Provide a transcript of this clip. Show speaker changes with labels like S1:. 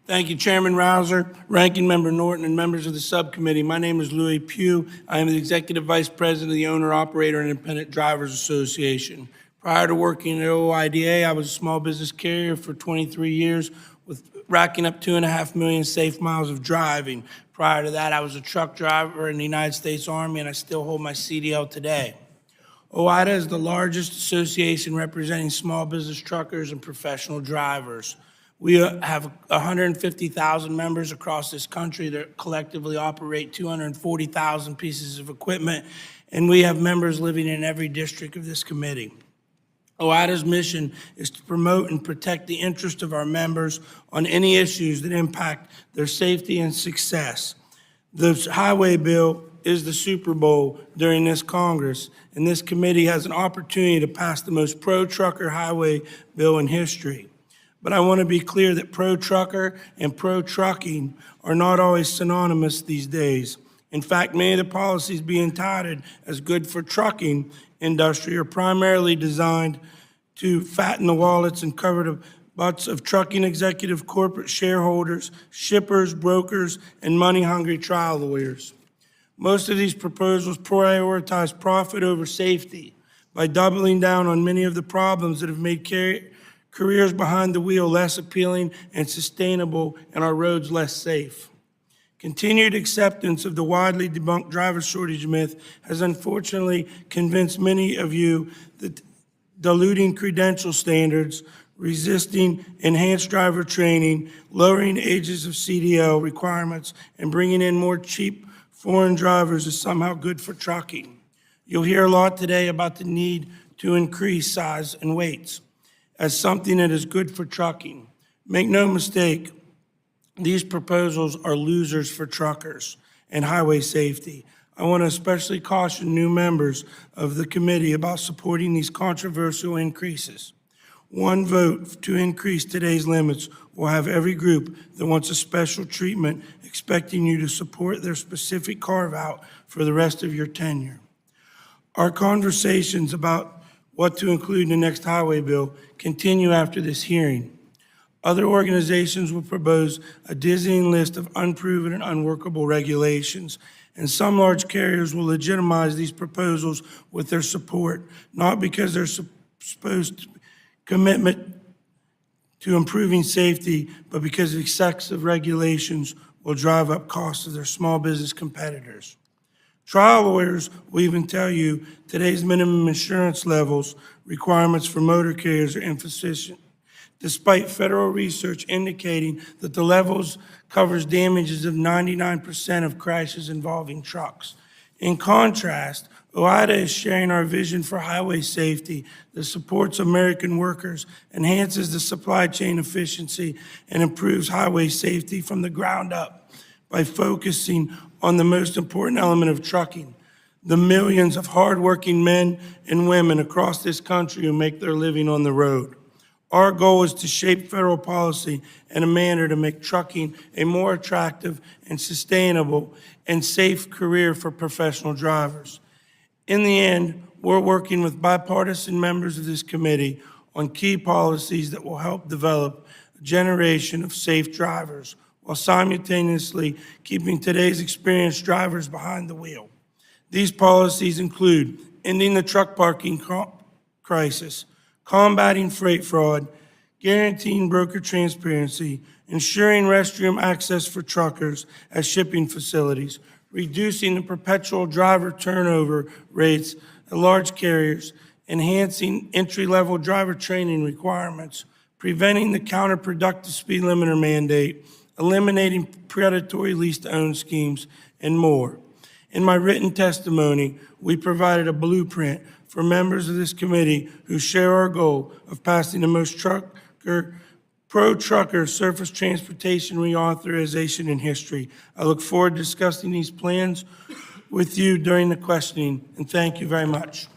S1: Thank you, Chairman Rouser, Ranking Member Norton, and members of the subcommittee. My name is Lewie Pugh. I am the Executive Vice President of the Owner-Operator and Independent Drivers Association. Prior to working at OOIDA, I was a small business carrier for 23 years, with racking up 2.5 million safe miles of driving. Prior to that, I was a truck driver in the United States Army, and I still hold my CDL today. OOIDA is the largest association representing small business truckers and professional drivers. We have 150,000 members across this country that collectively operate 240,000 pieces of equipment, and we have members living in every district of this committee. OOIDA's mission is to promote and protect the interest of our members on any issues that impact their safety and success. The highway bill is the Super Bowl during this Congress, and this committee has an opportunity to pass the most pro-trucker highway bill in history. But I want to be clear that pro-trucker and pro-trucking are not always synonymous these days. In fact, many of the policies being touted as good for trucking industry are primarily designed to fatten the wallets and cover the butts of trucking executive corporate shareholders, shippers, brokers, and money-hungry trial lawyers. Most of these proposals prioritize profit over safety by doubling down on many of the problems that have made careers behind the wheel less appealing and sustainable and our roads less safe. Continued acceptance of the widely debunked driver shortage myth has unfortunately convinced many of you that diluting credential standards, resisting enhanced driver training, lowering ages of CDL requirements, and bringing in more cheap foreign drivers is somehow good for trucking. You'll hear a lot today about the need to increase size and weights as something that is good for trucking. Make no mistake, these proposals are losers for truckers and highway safety. I want to especially caution new members of the committee about supporting these controversial increases. One vote to increase today's limits will have every group that wants a special treatment expecting you to support their specific carve-out for the rest of your tenure. Our conversations about what to include in the next highway bill continue after this hearing. Other organizations will propose a dizzying list of unproven and unworkable regulations, and some large carriers will legitimize these proposals with their support, not because they're supposed to commitment to improving safety, but because excessive regulations will drive up costs of their small business competitors. Trial lawyers will even tell you today's minimum insurance levels requirements for motor carriers are insufficient, despite federal research indicating that the levels covers damages of 99% of crashes involving trucks. In contrast, OOIDA is sharing our vision for highway safety that supports American workers, enhances the supply chain efficiency, and improves highway safety from the ground up by focusing on the most important element of trucking, the millions of hardworking men and women across this country who make their living on the road. Our goal is to shape federal policy in a manner to make trucking a more attractive and sustainable and safe career for professional drivers. In the end, we're working with bipartisan members of this committee on key policies that will help develop a generation of safe drivers while simultaneously keeping today's experienced drivers behind the wheel. These policies include ending the truck parking crisis, combating freight fraud, guaranteeing broker transparency, ensuring restroom access for truckers at shipping facilities, reducing the perpetual driver turnover rates at large carriers, enhancing entry-level driver training requirements, preventing the counterproductive speed limiter mandate, eliminating predatory lease-to-own schemes, and more. In my written testimony, we provided a blueprint for members of this committee who share our goal of passing the most pro-trucker surface transportation reauthorization in history. I look forward to discussing these plans with you during the questioning, and thank you very much.